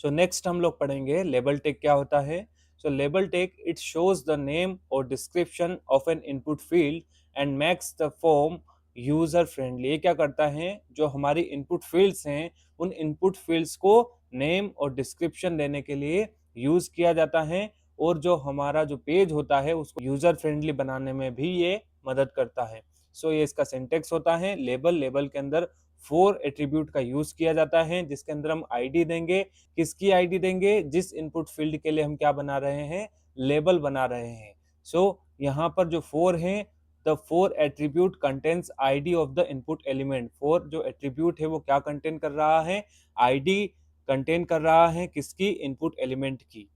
So next हम लोग पढ़ेंगे लेबल टैग क्या होता है। So label tag it shows the name और description of an input field and makes the form user friendly. ये क्या करता है, जो हमारी इनपुट फील्ड्स हैं उन इनपुट फील्ड्स को नेम और डिस्क्रिप्शन देने के लिए यूज किया जाता है, और जो हमारा जो पेज होता है उसको यूजर फ्रेंडली बनाने में भी ये मदद करता है। सो ये इसका सिंटेक्स होता है। लेबल लेबल के अंदर 4 एट्रीब्यूट का यूज किया जाता है, जिसके अंदर हम आईडी देंगे। किसकी आईडी देंगे? जिस इनपुट फील्ड के लिए हम क्या बना रहे हैं, लेबल बना रहे हैं। सो यहाँ पर जो 4 हैं, the 4 attribute contains ID of the input element. 4 जो एट्रीब्यूट है वो क्या कंटेन कर रहा है, आईडी कंटेन कर रहा है किसकी, इनपुट एलिमेंट की।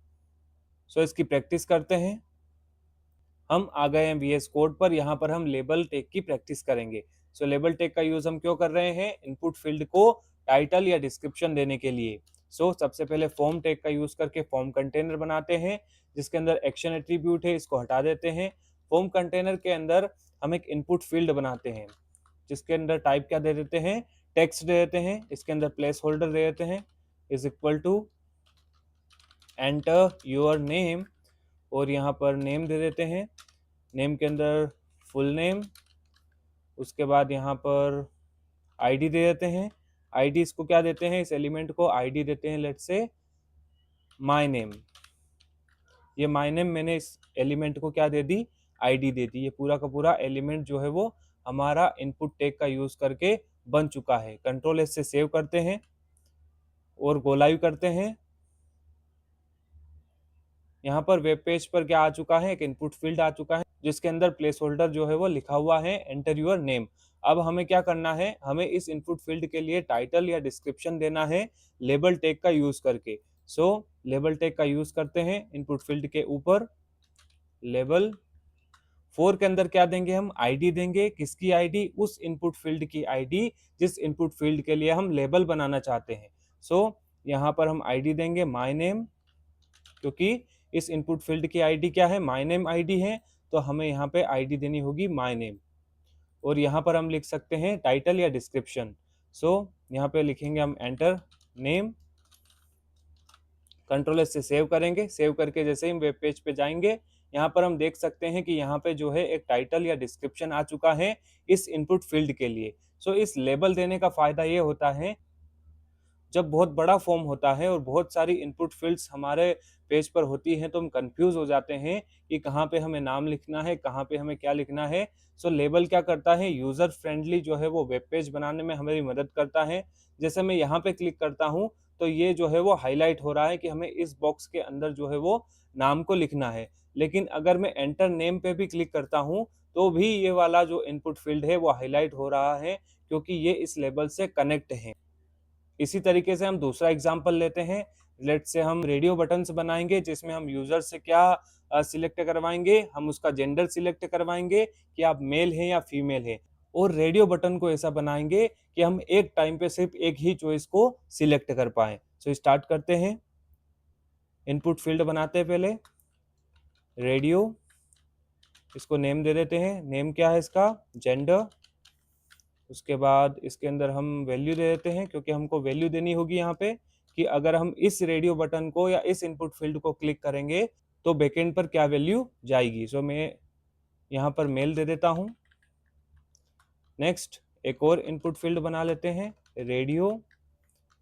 सो इसकी प्रैक्टिस करते हैं। हम आ गए हैं वीएस कोड पर। यहाँ पर हम लेबल टैग की प्रैक्टिस करेंगे। सो लेबल टैग का यूज हम क्यों कर रहे हैं, इनपुट फील्ड को टाइटल या डिस्क्रिप्शन देने के लिए। सबसे पहले फॉर्म टैग का यूज करके फॉर्म कंटेनर बनाते हैं, जिसके अंदर एक्शन एट्रीब्यूट है, इसको हटा देते हैं। फॉर्म कंटेनर के अंदर हम एक इनपुट फील्ड बनाते हैं, जिसके अंदर टाइप क्या दे देते हैं, टेक्स्ट दे देते हैं। इसके अंदर प्लेस होल्डर दे देते हैं, is equal to enter your name, और यहाँ पर नेम दे देते हैं। नेम के अंदर फुल नेम, उसके बाद यहाँ पर आईडी दे देते हैं। आईडी इसको क्या देते हैं, इस एलिमेंट को आईडी देते हैं, लेट्स से माय नेम। ये माय नेम मैंने इस एलिमेंट को क्या दे दी, आईडी दे दी। ये पूरा का पूरा एलिमेंट जो है वो हमारा इनपुट टैग का यूज करके बन चुका है। कंट्रोल एस से सेव करते हैं और गो लाइव करते हैं। यहाँ पर वेब पेज पर क्या आ चुका है, एक इनपुट फील्ड आ चुका है, जिसके अंदर प्लेस होल्डर जो है वो लिखा हुआ है एंटर योर नेम। अब हमें क्या करना है, हमें इस इनपुट फील्ड के लिए टाइटल या डिस्क्रिप्शन देना है लेबल टैग का यूज करके। लेबल टैग का यूज करते हैं इनपुट फील्ड के ऊपर। लेबल 4 के अंदर क्या देंगे, हम आईडी देंगे। किसकी आईडी, उस इनपुट फील्ड की आईडी जिस इनपुट फील्ड के लिए हम लेबल बनाना चाहते हैं। यहाँ पर हम आईडी देंगे माय नेम, क्योंकि इस इनपुट फील्ड की आईडी क्या है, माय नेम आईडी है, तो हमें यहाँ पे आईडी देनी होगी माय नेम। और यहाँ पर हम लिख सकते हैं टाइटल या डिस्क्रिप्शन। यहाँ पे लिखेंगे हम एंटर नेम। कंट्रोल एस से सेव करेंगे। सेव करके जैसे ही हम वेब पेज पे जाएंगे, यहाँ पर हम देख सकते हैं कि यहाँ पे जो है एक टाइटल या डिस्क्रिप्शन आ चुका है इस इनपुट फील्ड के लिए। इस लेबल देने का फायदा ये होता है, जब बहुत बड़ा फॉर्म होता है और बहुत सारी इनपुट फील्ड्स हमारे पेज पर होती हैं, तो हम कंफ्यूज हो जाते हैं कि कहाँ पे हमें नाम लिखना है, कहाँ पे हमें क्या लिखना है। लेबल क्या करता है, यूजर फ्रेंडली जो है वो वेब पेज बनाने में हमारी मदद करता है। जैसे मैं यहाँ पे क्लिक करता हूँ तो ये जो है वो हाईलाइट हो रहा है कि हमें इस बॉक्स के अंदर जो है वो नाम को लिखना है। लेकिन अगर मैं एंटर नेम पे भी क्लिक करता हूँ तो भी ये वाला जो इनपुट फील्ड है वो हाईलाइट हो रहा है, क्योंकि ये इस लेबल से कनेक्ट है। इसी तरीके से हम दूसरा एग्जांपल लेते हैं। लेट्स से हम रेडियो बटन्स बनाएंगे, जिसमें हम यूजर से क्या सिलेक्ट करवाएंगे, हम उसका जेंडर सिलेक्ट करवाएंगे कि आप मेल हैं या फीमेल हैं। और रेडियो बटन को ऐसा बनाएंगे कि हम एक टाइम पे सिर्फ एक ही चॉइस को सिलेक्ट कर पाए। स्टार्ट करते हैं। इनपुट फील्ड बनाते हैं पहले रेडियो, इसको नेम दे देते हैं। नेम क्या है इसका, जेंडर। उसके बाद इसके अंदर हम वैल्यू दे देते हैं, क्योंकि हमको वैल्यू देनी होगी यहाँ पे कि अगर हम इस रेडियो बटन को या इस इनपुट फील्ड को क्लिक करेंगे तो बैकएंड पर क्या वैल्यू जाएगी। मैं यहाँ पर मेल दे देता हूँ। नेक्स्ट एक और इनपुट फील्ड बना लेते हैं रेडियो।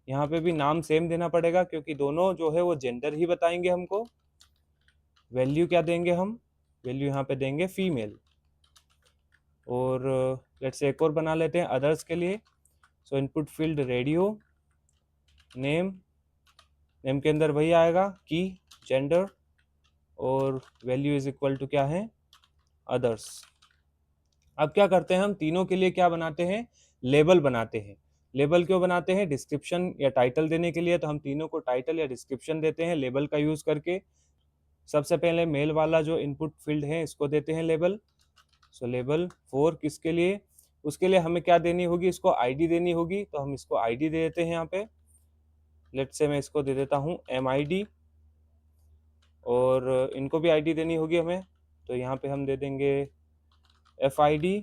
यहाँ पे भी नाम सेम देना पड़ेगा, क्योंकि दोनों जो है वो जेंडर ही बताएंगे हमको। वैल्यू क्या देंगे हम, वैल्यू यहाँ पे देंगे फीमेल। और लेट्स एक और बना लेते हैं अदर्स के लिए। Input field radio, name, name के अंदर वही आएगा की, जेंडर, और वैल्यू इज इक्वल टू क्या है, अदर्स। अब क्या करते हैं, हम तीनों के लिए क्या बनाते हैं, लेबल बनाते हैं। लेबल क्यों बनाते हैं, डिस्क्रिप्शन या टाइटल देने के लिए, तो हम तीनों को टाइटल या डिस्क्रिप्शन देते हैं लेबल का यूज करके। सबसे पहले मेल वाला जो इनपुट फील्ड है इसको देते हैं लेबल। लेबल 4 किसके लिए, उसके लिए हमें क्या देनी होगी, इसको आईडी देनी होगी, तो हम इसको आईडी दे देते हैं यहाँ पे। लेट्स से मैं इसको दे देता हूँ MID, और इनको भी आईडी देनी होगी हमें, तो यहाँ पे हम दे देंगे FID,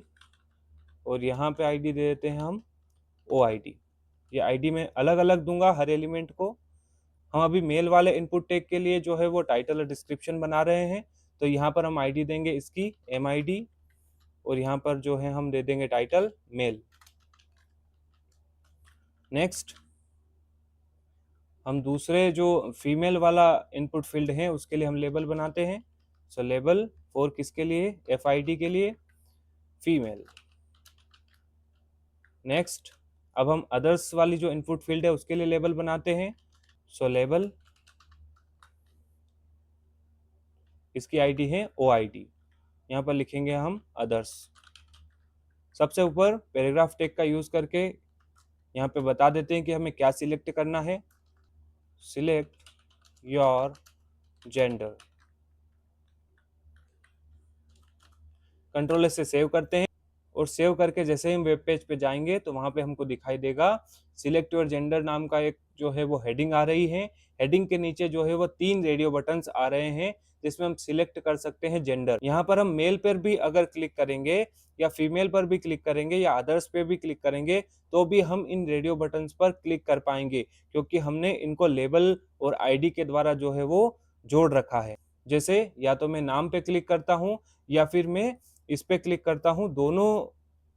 और यहाँ पे आईडी दे देते हैं हम OID। ये आईडी मैं अलग अलग दूंगा हर एलिमेंट को। हम अभी मेल वाले इनपुट टैग के लिए जो है वो टाइटल और डिस्क्रिप्शन बना रहे हैं, तो यहाँ पर हम आईडी देंगे इसकी MID, और यहाँ पर जो है हम दे देंगे टाइटल मेल। नेक्स्ट हम दूसरे जो फीमेल वाला इनपुट फील्ड है उसके लिए हम लेबल बनाते हैं। सो लेबल फॉर किसके लिए, FID के लिए, फीमेल। नेक्स्ट अब हम अदर्स वाली जो इनपुट फील्ड है उसके लिए लेबल बनाते हैं। सो लेबल, इसकी आईडी है OID, यहाँ पर लिखेंगे हम अदर्स। सबसे ऊपर पैराग्राफ टैग का यूज करके यहाँ पे बता देते हैं कि हमें क्या सिलेक्ट करना है। Select your gender. कंट्रोल से सेव करते हैं, और सेव करके जैसे ही हम वेब पेज पे जाएंगे तो वहां पे हमको दिखाई देगा सिलेक्ट योर जेंडर नाम का एक जो है वो हेडिंग आ रही है। हेडिंग के नीचे जो है वो 3 रेडियो बटन्स आ रहे हैं जिसमें हम सिलेक्ट कर सकते हैं जेंडर। यहाँ पर हम मेल पर भी अगर क्लिक करेंगे या फीमेल पर भी क्लिक करेंगे या अदर्स पे भी क्लिक करेंगे तो भी हम इन रेडियो बटन्स पर क्लिक कर पाएंगे, क्योंकि हमने इनको लेबल और आईडी के द्वारा जो है वो जोड़ रखा है। जैसे या तो मैं नाम पे क्लिक करता हूँ या फिर मैं इस पे क्लिक करता हूँ, दोनों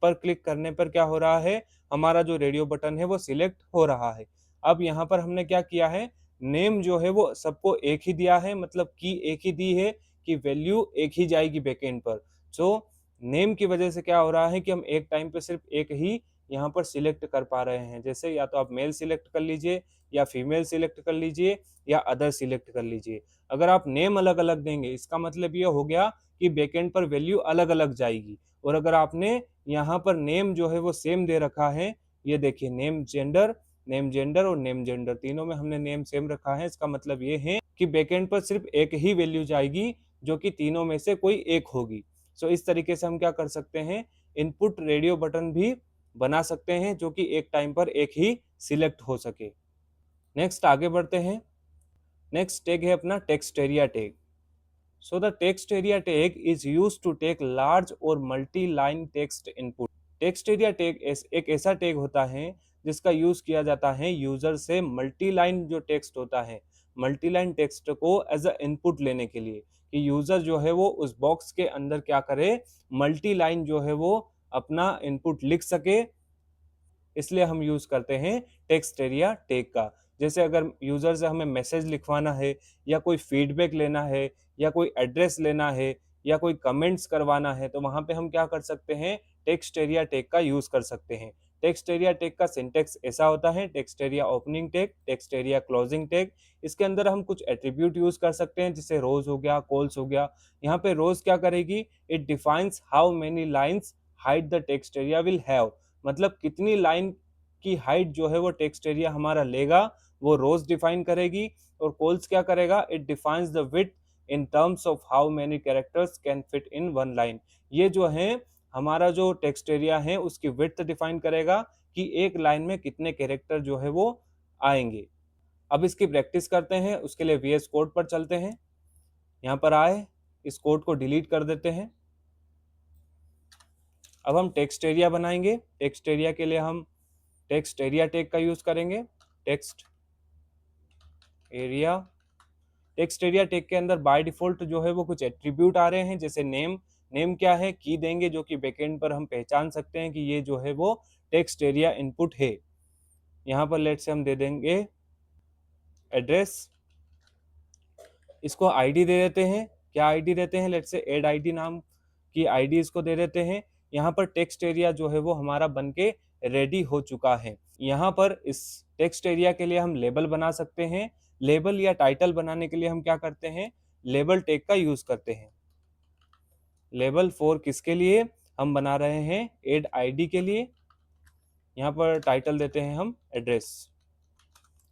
पर क्लिक करने पर क्या हो रहा है, हमारा जो रेडियो बटन है वो सिलेक्ट हो रहा है। अब यहाँ पर हमने क्या किया है, नेम जो है वो सबको एक ही दिया है, मतलब की एक ही दी है कि वैल्यू एक ही जाएगी बैकएंड पर। सो नेम की वजह से क्या हो रहा है कि हम एक टाइम पे सिर्फ एक ही यहाँ पर सिलेक्ट कर पा रहे हैं। जैसे या तो आप मेल सिलेक्ट कर लीजिए या फीमेल सिलेक्ट कर लीजिए या अदर सिलेक्ट कर लीजिए। अगर आप नेम अलग अलग देंगे इसका मतलब ये हो गया कि बैकएंड पर वैल्यू अलग अलग जाएगी। और अगर आपने यहाँ पर नेम जो है वो सेम दे रखा है, ये देखिए नेम जेंडर और नेम जेंडर तीनों में हमने नेम सेम रखा है, इसका मतलब ये है कि बैकएंड पर सिर्फ एक ही वैल्यू जाएगी जो कि तीनों में से कोई एक होगी। सो इस तरीके से हम क्या कर सकते हैं, इनपुट रेडियो बटन भी बना सकते हैं जो कि एक टाइम पर एक ही सिलेक्ट हो सके। नेक्स्ट आगे बढ़ते हैं। नेक्स्ट टैग है अपना text area tag. So the text area tag is used to take large और multi-line text input। Text area tag एक ऐसा टैग होता है जिसका यूज किया जाता है यूजर से मल्टी लाइन जो टेक्स्ट होता है, मल्टी लाइन टेक्स्ट को एज अ इनपुट लेने के लिए, कि यूजर जो है वो उस बॉक्स के अंदर क्या करे, मल्टी लाइन जो है वो अपना इनपुट लिख सके। इसलिए हम यूज करते हैं टेक्स्ट एरिया टैग का। जैसे अगर यूजर से हमें मैसेज लिखवाना है या कोई फीडबैक लेना है या कोई एड्रेस लेना है या कोई कमेंट्स करवाना है तो वहां पे हम क्या कर सकते हैं, टेक्स्ट एरिया टैग का यूज कर सकते हैं। टेक्स्ट एरिया टैग का सिंटेक्स ऐसा होता है, text area opening tag, text area closing tag. इसके अंदर हम कुछ एट्रीब्यूट यूज कर सकते हैं, जैसे रोज हो गया, कॉल्स हो गया। यहाँ पे रोज क्या करेगी, it defines how many lines height the text area will have, मतलब कितनी लाइन की हाइट जो है वो टेक्स्ट एरिया हमारा लेगा वो रोज डिफाइन करेगी। और कॉल्स क्या करेगा, it defines the width in terms of how many characters can fit in one line. ये जो है हमारा जो टेक्स्ट एरिया है उसकी विड्थ डिफाइन करेगा कि एक लाइन में कितने कैरेक्टर जो है वो आएंगे। अब इसकी प्रैक्टिस करते हैं, उसके लिए VS कोड पर चलते हैं। यहाँ पर आए, इस कोड को डिलीट कर देते हैं। अब हम टेक्स्ट एरिया बनाएंगे। टेक्स्ट एरिया के लिए हम टेक्स्ट एरिया टैग का यूज करेंगे। Text area, text area tag के अंदर बाय डिफॉल्ट जो है वो कुछ एट्रीब्यूट आ रहे हैं, जैसे नेम। नेम क्या है, की देंगे जो कि बैकएंड पर हम पहचान सकते हैं कि ये जो है वो टेक्स्ट एरिया इनपुट है। यहाँ पर लेट से हम दे देंगे एड्रेस। इसको आईडी दे देते हैं। क्या आईडी देते हैं, लेट से एड आईडी नाम की आईडी इसको दे देते हैं। यहाँ पर टेक्स्ट एरिया जो है वो हमारा बनके रेडी हो चुका है। यहाँ पर इस टेक्स्ट एरिया के लिए हम लेबल बना सकते हैं। लेबल या टाइटल बनाने के लिए हम क्या करते हैं, लेबल टैग का यूज करते हैं। लेबल फॉर किसके लिए, हम बना रहे हैं एड आईडी के लिए। यहाँ पर टाइटल देते हैं हम एड्रेस।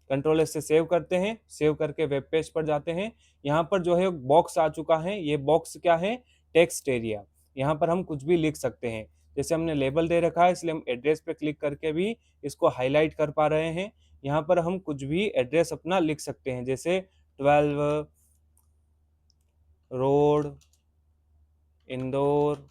कंट्रोल एस से सेव करते हैं। सेव करके वेब पेज पर जाते हैं। यहाँ पर जो है बॉक्स आ चुका है। ये बॉक्स क्या है, टेक्स्ट एरिया। यहाँ पर हम कुछ भी लिख सकते हैं। जैसे हमने लेबल दे रखा है इसलिए हम एड्रेस पे क्लिक करके भी इसको हाईलाइट कर पा रहे हैं। यहाँ पर हम कुछ भी एड्रेस अपना लिख सकते हैं, जैसे 12 रोड इंदौर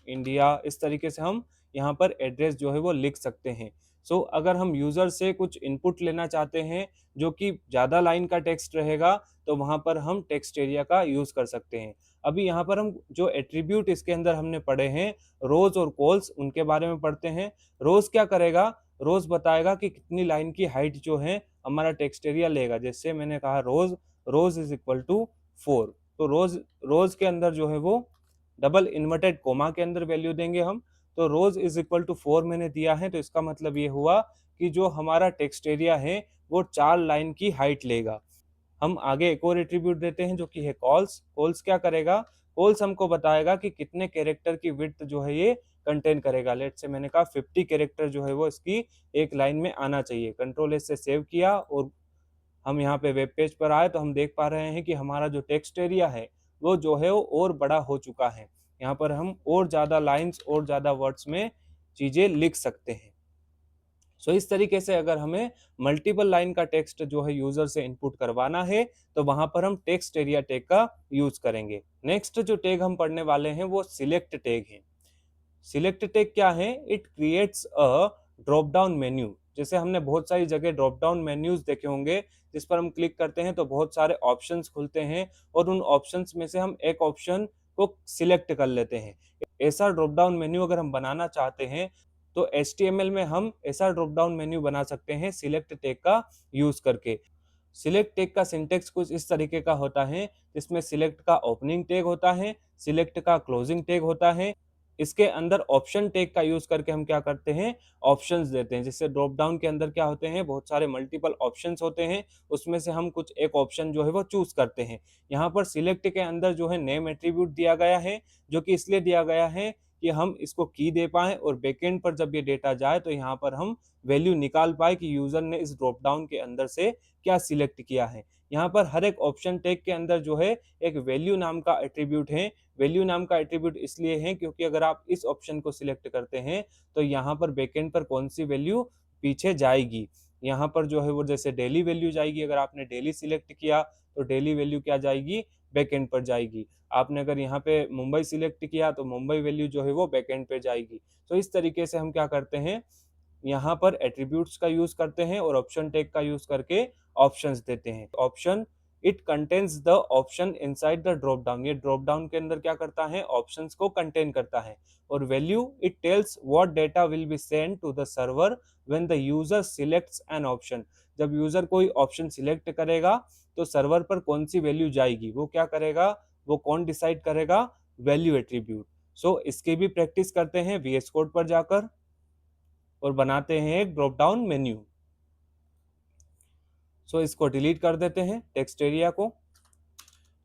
इंडिया। इस तरीके से हम यहाँ पर एड्रेस जो है वो लिख सकते हैं। सो अगर हम यूज़र से कुछ इनपुट लेना चाहते हैं जो कि ज़्यादा लाइन का टेक्स्ट रहेगा, तो वहाँ पर हम टेक्स्ट एरिया का यूज़ कर सकते हैं। अभी यहाँ पर हम जो एट्रीब्यूट इसके अंदर हमने पढ़े हैं, रोज़ और कॉल्स, उनके बारे में पढ़ते हैं। रोज़ क्या करेगा? रोज़ बताएगा कि कितनी लाइन की हाइट जो है हमारा टेक्स्ट एरिया लेगा। जैसे मैंने कहा रोज़, रोज़ इज़ इक्वल टू 4, तो रोज़ रोज़ के अंदर जो है वो डबल इन्वर्टेड कोमा के अंदर वैल्यू देंगे हम। तो रोज़ इज़ इक्वल टू 4 मैंने दिया है, तो इसका मतलब ये हुआ कि जो हमारा टेक्स्ट एरिया है वो 4 लाइन की हाइट लेगा। हम आगे एक और एट्रीब्यूट देते हैं जो कि है कॉल्स। कॉल्स क्या करेगा? कॉल्स हमको बताएगा कि कितने कैरेक्टर की विड्थ जो है ये कंटेन करेगा। लेट्स से मैंने कहा 50 कैरेक्टर जो है वो इसकी एक लाइन में आना चाहिए। कंट्रोल एस से सेव किया और हम यहाँ पे वेब पेज पर आए तो हम देख पा रहे हैं कि हमारा जो टेक्स्ट एरिया है वो जो है वो और बड़ा हो चुका है। यहाँ पर हम और ज़्यादा लाइन्स और ज़्यादा वर्ड्स में चीज़ें लिख सकते हैं। सो इस तरीके से अगर हमें मल्टीपल लाइन का टेक्स्ट जो है यूजर से इनपुट करवाना है, तो वहां पर हम टेक्स्ट एरिया टैग का यूज करेंगे। नेक्स्ट जो टैग हम पढ़ने वाले हैं वो सिलेक्ट टैग है। सिलेक्ट टैग क्या है? It creates a drop down menu. जैसे हमने बहुत सारी जगह ड्रॉप डाउन मेन्यूज देखे होंगे, जिस पर हम क्लिक करते हैं तो बहुत सारे ऑप्शंस खुलते हैं और उन ऑप्शंस में से हम एक ऑप्शन को सिलेक्ट कर लेते हैं। ऐसा ड्रॉप डाउन मेन्यू अगर हम बनाना चाहते हैं, तो HTML में हम ऐसा ड्रॉप डाउन मेन्यू बना सकते हैं सिलेक्ट टैग का यूज करके। सिलेक्ट टैग का सिंटेक्स कुछ इस तरीके का होता है, जिसमें सिलेक्ट का ओपनिंग टैग होता है, सिलेक्ट का क्लोजिंग टैग होता है। इसके अंदर ऑप्शन टैग का यूज करके हम क्या करते हैं? ऑप्शंस देते हैं। जैसे ड्रॉप डाउन के अंदर क्या होते हैं? बहुत सारे मल्टीपल ऑप्शंस होते हैं, उसमें से हम कुछ एक ऑप्शन जो है वो चूज करते हैं। यहाँ पर सिलेक्ट के अंदर जो है नेम एट्रीब्यूट दिया गया है, जो कि इसलिए दिया गया है कि हम इसको की दे पाएँ और बैकएंड पर जब ये डेटा जाए तो यहाँ पर हम वैल्यू निकाल पाए कि यूजर ने इस ड्रॉप डाउन के अंदर से क्या सिलेक्ट किया है। यहाँ पर हर एक ऑप्शन टैग के अंदर जो है एक वैल्यू नाम का एट्रीब्यूट है। वैल्यू नाम का एट्रीब्यूट इसलिए है क्योंकि अगर आप इस ऑप्शन को सिलेक्ट करते हैं तो यहाँ पर बैकएंड पर कौन सी वैल्यू पीछे जाएगी। यहाँ पर जो है वो जैसे डेली वैल्यू जाएगी। अगर आपने डेली सिलेक्ट किया तो डेली वैल्यू क्या जाएगी? बैकएंड पर जाएगी। आपने अगर यहाँ पे मुंबई सिलेक्ट किया तो मुंबई वैल्यू जो है वो बैकएंड पे जाएगी। तो इस तरीके से हम क्या करते हैं? यहाँ पर एट्रीब्यूट्स का यूज करते हैं और ऑप्शन टैग का यूज करके ऑप्शंस देते हैं। Option it contains the option inside the drop down. ये ड्रॉप डाउन के अंदर क्या करता है? ऑप्शंस को कंटेन करता है। और value it tells what data will be send to the server when the user selects an option. जब यूजर कोई ऑप्शन सिलेक्ट करेगा तो सर्वर पर कौन सी वैल्यू जाएगी, वो क्या करेगा? वो कौन डिसाइड करेगा? Value attribute. सो इसकी भी प्रैक्टिस करते हैं VS कोड पर जाकर और बनाते हैं एक ड्रॉप डाउन मेन्यू। सो इसको डिलीट कर देते हैं टेक्स्ट एरिया को।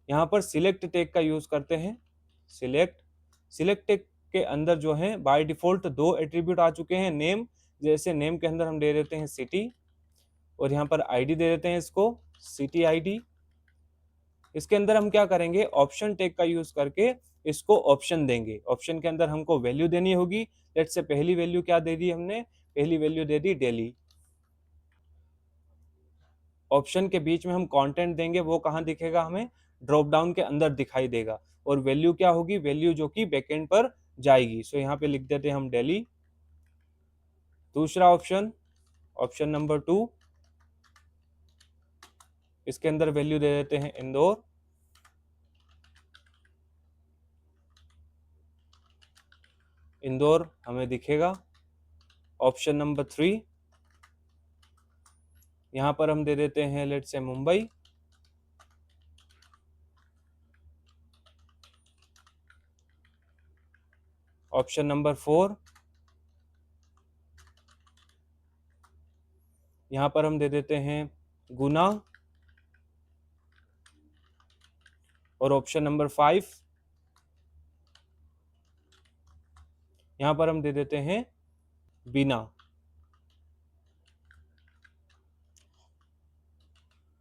यहाँ पर सिलेक्ट टैग का यूज करते हैं। सिलेक्ट सिलेक्ट टैग के अंदर जो है बाय डिफॉल्ट दो एट्रीब्यूट आ चुके हैं। नेम, जैसे नेम के अंदर हम दे देते हैं सिटी और यहाँ पर आईडी दे देते हैं इसको सिटी आईडी। इसके अंदर हम क्या करेंगे? ऑप्शन टैग का यूज करके इसको ऑप्शन देंगे। ऑप्शन के अंदर हमको वैल्यू देनी होगी। लेट्स से पहली वैल्यू क्या दे दी हमने? पहली value they the daily. Option के बीच में हम कंटेंट देंगे, वो कहाँ दिखेगा? हमें ड्रॉप डाउन के अंदर दिखाई देगा। और वैल्यू क्या होगी? वैल्यू जो कि बैकएंड पर जाएगी। सो यहाँ पे लिख देते हैं हम डेली। दूसरा ऑप्शन, ऑप्शन नंबर 2, इसके अंदर वैल्यू दे देते हैं इंदौर। इंदौर हमें दिखेगा। ऑप्शन नंबर 3, यहाँ पर हम दे देते हैं let's say Mumbai. Option number 4, यहाँ पर हम दे देते हैं गुना। और ऑप्शन नंबर 5, यहाँ पर हम दे देते हैं बिना।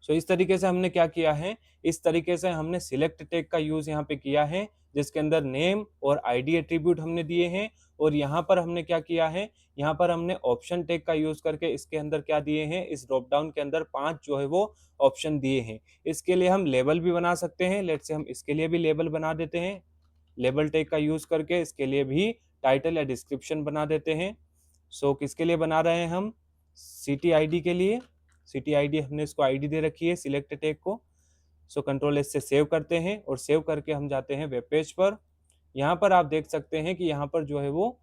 सो इस तरीके से हमने क्या किया है? इस तरीके से हमने सिलेक्ट टैग का यूज यहाँ पे किया है, जिसके अंदर नेम और आईडी एट्रीब्यूट हमने दिए हैं। और यहाँ पर हमने क्या किया है? यहाँ पर हमने ऑप्शन टैग का यूज करके इसके अंदर क्या दिए हैं? इस ड्रॉप डाउन के अंदर 5 जो है वो ऑप्शन दिए हैं। इसके लिए हम लेबल भी बना सकते हैं। लेट्स से हम इसके लिए भी लेबल बना देते हैं। लेबल टैग का यूज करके इसके लिए भी टाइटल या डिस्क्रिप्शन बना देते हैं। सो किसके लिए बना रहे हैं हम? सिटी आईडी के लिए। सिटी आईडी हमने इसको आईडी दे रखी है सिलेक्ट टैग को। सो कंट्रोल एस से सेव करते हैं और सेव करके हम जाते हैं वेब पेज पर। यहाँ पर आप देख सकते हैं कि यहाँ पर जो है वो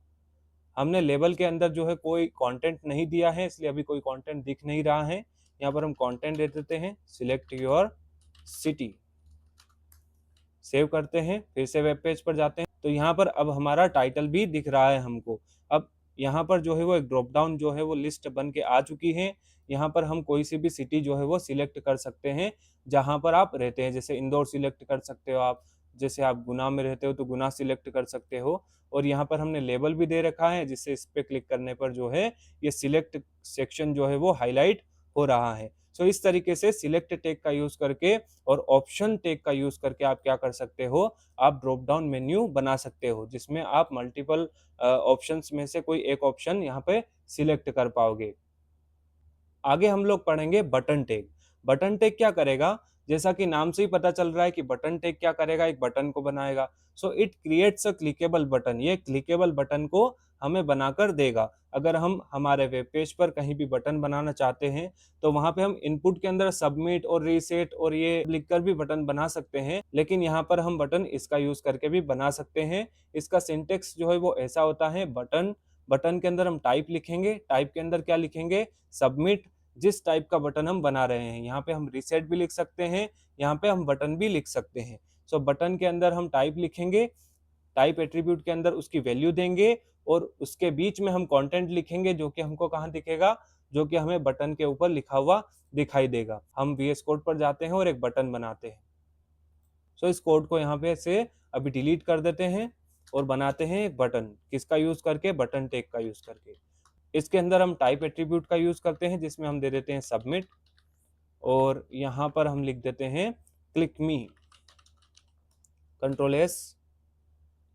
हमने लेबल के अंदर जो है कोई कंटेंट नहीं दिया है, इसलिए अभी कोई कंटेंट दिख नहीं रहा है। यहाँ पर हम कंटेंट दे देते हैं सिलेक्ट योर सिटी, सेव करते हैं, फिर से वेब पेज पर जाते हैं। तो यहाँ पर अब हमारा टाइटल भी दिख रहा है हमको। अब यहाँ पर जो है वो एक ड्रॉप डाउन जो है वो लिस्ट बन के आ चुकी है। यहाँ पर हम कोई सी भी सिटी जो है वो सिलेक्ट कर सकते हैं जहाँ पर आप रहते हैं। जैसे इंदौर सिलेक्ट कर सकते हो आप, जैसे आप गुना में रहते हो तो गुना सिलेक्ट कर सकते हो। और यहाँ पर हमने लेबल भी दे रखा है जिससे इस पे क्लिक करने पर जो है ये सिलेक्ट सेक्शन जो है वो हाईलाइट हो रहा है। सो इस तरीके से सिलेक्ट टैग का यूज करके और ऑप्शन टैग का यूज करके आप क्या कर सकते हो, आप ड्रॉप डाउन मेन्यू बना सकते हो जिसमें आप मल्टीपल ऑप्शंस में से कोई एक ऑप्शन यहाँ पे सिलेक्ट कर पाओगे। आगे हम लोग पढ़ेंगे बटन टैग। बटन टैग क्या करेगा? जैसा कि नाम से ही पता चल रहा है कि बटन टैग क्या करेगा, एक बटन को बनाएगा। So it creates a clickable button. ये क्लिकेबल बटन को हमें बनाकर देगा। अगर हम हमारे वेब पेज पर कहीं भी बटन बनाना चाहते हैं तो वहां पे हम इनपुट के अंदर सबमिट और रीसेट और ये लिखकर भी बटन बना सकते हैं, लेकिन यहाँ पर हम बटन इसका यूज करके भी बना सकते हैं। इसका सिंटेक्स जो है वो ऐसा होता है, बटन, बटन के अंदर हम टाइप लिखेंगे, टाइप के अंदर क्या लिखेंगे? सबमिट। जिस टाइप का बटन हम बना रहे हैं, यहाँ पे हम रीसेट भी लिख सकते हैं, यहाँ पे हम बटन भी लिख सकते हैं। सो बटन के अंदर हम टाइप लिखेंगे, टाइप एट्रीब्यूट के अंदर उसकी वैल्यू देंगे और उसके बीच में हम कंटेंट लिखेंगे जो कि हमको कहाँ दिखेगा? जो कि हमें बटन के ऊपर लिखा हुआ दिखाई देगा। हम वीएस कोड पर जाते हैं और एक बटन बनाते हैं। सो इस कोड को यहाँ पे से अभी डिलीट कर देते हैं और बनाते हैं एक बटन। किसका यूज करके? बटन टैग का यूज करके। इसके अंदर हम टाइप एट्रीब्यूट का यूज करते हैं जिसमें हम दे देते हैं सबमिट और यहाँ पर हम लिख देते हैं क्लिक मी, कंट्रोल एस।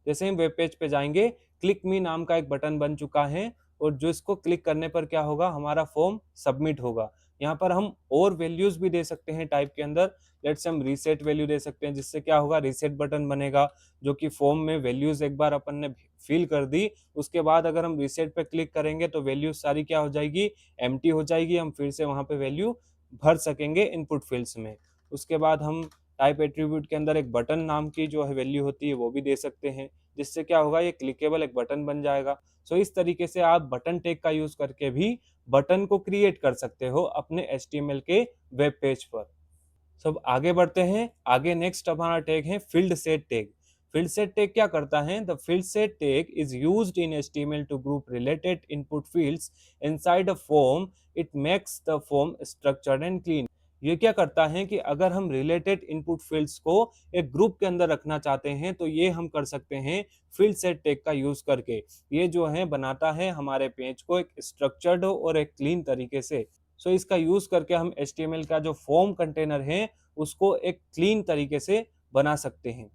जैसे हम वेब पेज पे जाएंगे, क्लिक मी नाम का एक बटन बन चुका है और जो इसको क्लिक करने पर क्या होगा? हमारा फॉर्म सबमिट होगा। यहाँ पर हम और वैल्यूज भी दे सकते हैं टाइप के अंदर। लेट्स से हम रीसेट वैल्यू दे सकते हैं जिससे क्या होगा? रीसेट बटन बनेगा जो कि फॉर्म में वैल्यूज एक बार अपन ने फिल कर दी, उसके बाद अगर हम रीसेट पे क्लिक करेंगे तो वैल्यूज सारी क्या हो जाएगी? एम्प्टी हो जाएगी। हम फिर से वहां पे वैल्यू भर सकेंगे इनपुट फील्ड्स में। उसके बाद हम टाइप एट्रीब्यूट के अंदर एक बटन नाम की जो है वैल्यू होती है वो भी दे सकते हैं जिससे क्या होगा? ये क्लिकेबल एक बटन बन जाएगा। सो इस तरीके से आप बटन टैग का यूज करके भी बटन को क्रिएट कर सकते हो अपने HTML के वेब पेज पर। सब आगे बढ़ते हैं। आगे नेक्स्ट हमारा टैग है field set tag. Field set tag क्या करता है? The field set tag is used in HTML to group related input fields inside a form. It makes the form structured and clean. ये क्या करता है कि अगर हम रिलेटेड इनपुट फील्ड्स को एक ग्रुप के अंदर रखना चाहते हैं तो ये हम कर सकते हैं फील्ड सेट टैग का यूज करके। ये जो है बनाता है हमारे पेज को एक स्ट्रक्चर्ड और एक क्लीन तरीके से। सो इसका यूज करके हम HTML का जो फॉर्म कंटेनर है उसको एक क्लीन तरीके से बना सकते हैं।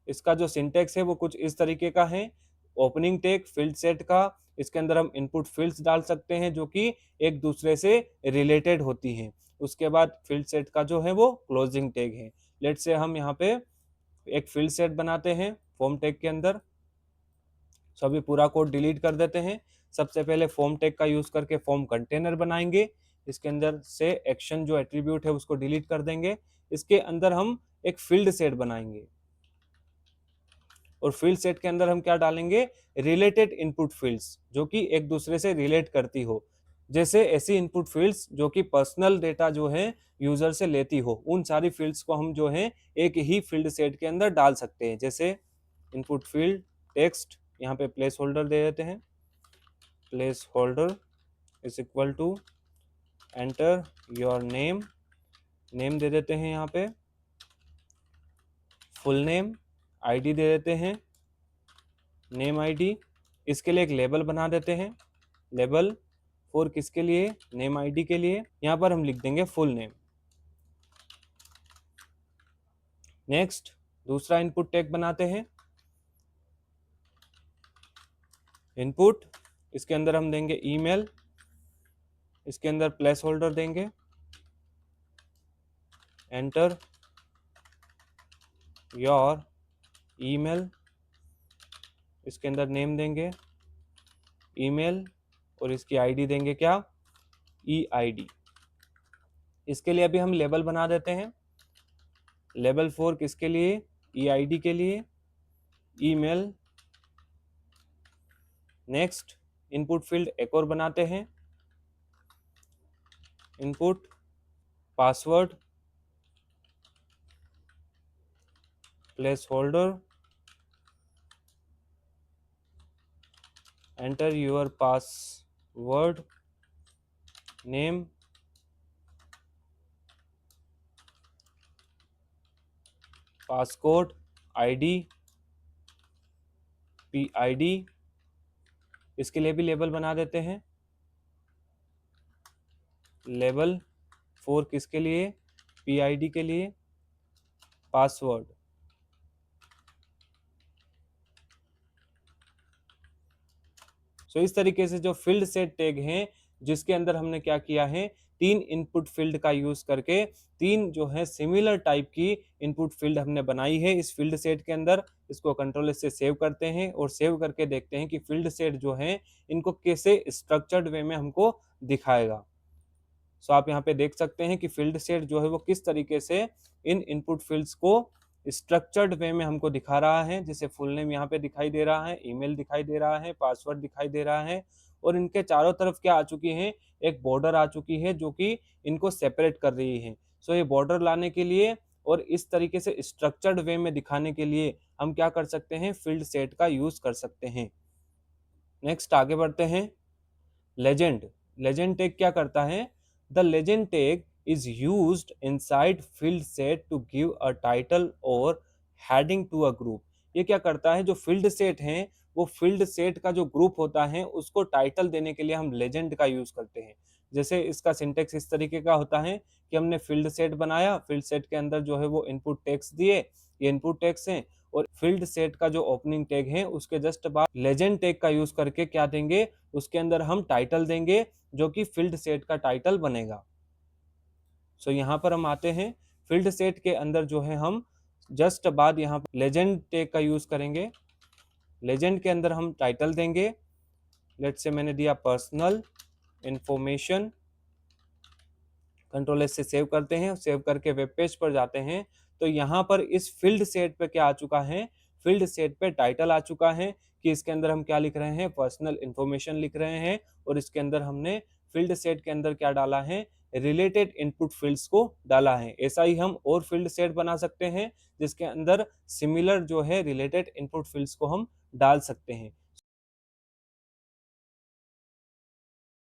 इसका जो सिंटेक्स है वो कुछ इस तरीके का है। ओपनिंग टैग फील्ड सेट का, इसके अंदर हम इनपुट फील्ड्स डाल सकते हैं जो कि एक दूसरे से रिलेटेड होती हैं। उसके बाद फील्ड सेट का जो है वो क्लोजिंग टैग है। लेट्स से हम यहाँ पे एक फील्ड सेट बनाते हैं फॉर्म टैग के अंदर। सो अभी पूरा कोड डिलीट कर देते हैं। सबसे पहले फॉर्म टैग का यूज करके फॉर्म कंटेनर बनाएंगे। इसके अंदर से एक्शन जो एट्रीब्यूट है उसको डिलीट कर देंगे। इसके अंदर हम एक फील्ड सेट बनाएंगे और फील्ड सेट के अंदर हम क्या डालेंगे? रिलेटेड इनपुट फील्ड्स जो कि एक दूसरे से रिलेट करती हो। जैसे ऐसी इनपुट फील्ड्स जो कि पर्सनल डेटा जो है यूजर से लेती हो, उन सारी फील्ड्स को हम जो है एक ही फील्ड सेट के अंदर डाल सकते हैं। जैसे इनपुट फील्ड टेक्स्ट, यहाँ पे प्लेस होल्डर दे देते हैं, placeholder is equal to enter your name, name दे देते हैं यहाँ पे, फुल नेम, आईडी दे देते हैं, नेम आईडी। इसके लिए एक लेबल बना देते हैं, लेबल फॉर किसके लिए? नेम आईडी के लिए। यहाँ पर हम लिख देंगे फुल नेम। नेक्स्ट दूसरा इनपुट टैग बनाते हैं, इनपुट, इसके अंदर हम देंगे ईमेल, इसके अंदर प्लेस होल्डर देंगे, एंटर योर ईमेल, इसके अंदर नेम देंगे, ईमेल और इसकी आईडी देंगे क्या, ई आई डी। इसके लिए अभी हम लेबल बना देते हैं। लेबल 4 किसके लिए, ई आई डी के लिए, ईमेल। नेक्स्ट इनपुट फील्ड एक और बनाते हैं, input password place holder, enter your password name, passcode, ID, P I D. इसके लिए भी लेबल बना देते हैं। लेबल 4 किसके लिए, पी आई डी के लिए, पासवर्ड। सो इस तरीके से जो फील्ड सेट टैग हैं, जिसके अंदर हमने क्या किया है, 3 इनपुट फील्ड का यूज करके 3 जो है सिमिलर टाइप की इनपुट फील्ड हमने बनाई है इस फील्ड सेट के अंदर। इसको कंट्रोल से सेव करते हैं और सेव करके देखते हैं कि फील्ड सेट जो है इनको कैसे स्ट्रक्चर्ड वे में हमको दिखाएगा। सो आप यहाँ पे देख सकते हैं कि फील्ड सेट जो है वो किस तरीके से इन इनपुट फील्ड्स को स्ट्रक्चर्ड वे में हमको दिखा रहा है। जैसे फुल नेम यहाँ पे दिखाई दे रहा है, ईमेल दिखाई दे रहा है, पासवर्ड दिखाई दे रहा है, और इनके चारों तरफ क्या आ चुकी है, एक बॉर्डर आ चुकी है जो कि इनको सेपरेट कर रही है। सो ये बॉर्डर लाने के लिए और इस तरीके से स्ट्रक्चर्ड वे में दिखाने के लिए हम क्या कर सकते हैं, फील्ड सेट का यूज कर सकते हैं। नेक्स्ट आगे बढ़ते हैं। लेजेंड, लेजेंड टैग क्या करता है, the legend tag is used inside field set to give a title or heading to a group। ये क्या करता है, जो फील्ड सेट है वो फील्ड सेट का जो ग्रुप होता है उसको टाइटल देने के लिए हम लेजेंड का यूज करते हैं। जैसे इसका सिंटेक्स इस तरीके का होता है कि हमने फील्ड सेट बनाया, फील्ड सेट के अंदर जो है वो इनपुट टैग्स दिए, ये इनपुट टैग्स हैं, और फील्ड सेट का जो ओपनिंग टैग है उसके जस्ट बाद लेजेंड टैग का यूज करके क्या देंगे, उसके अंदर हम टाइटल देंगे जो कि फील्ड सेट का टाइटल बनेगा। सो यहाँ पर हम आते हैं, फील्ड सेट के अंदर जो है हम जस्ट बाद यहाँ लेजेंड टैग का यूज करेंगे। लेजेंड के अंदर हम टाइटल देंगे, लेट्स से मैंने दिया पर्सनल इंफॉर्मेशन। कंट्रोल एस से सेव करते हैं, सेव करके वेब पेज पर जाते हैं तो यहाँ पर इस फील्ड सेट पे क्या आ चुका है, फील्ड सेट पे टाइटल आ चुका है कि इसके अंदर हम क्या लिख रहे हैं, पर्सनल इंफॉर्मेशन लिख रहे हैं, और इसके अंदर हमने फील्ड सेट के अंदर क्या डाला है, रिलेटेड इनपुट फील्ड्स को डाला है। ऐसा ही हम और फील्ड सेट बना सकते हैं जिसके अंदर सिमिलर जो है रिलेटेड इनपुट फील्ड्स को हम डाल सकते हैं।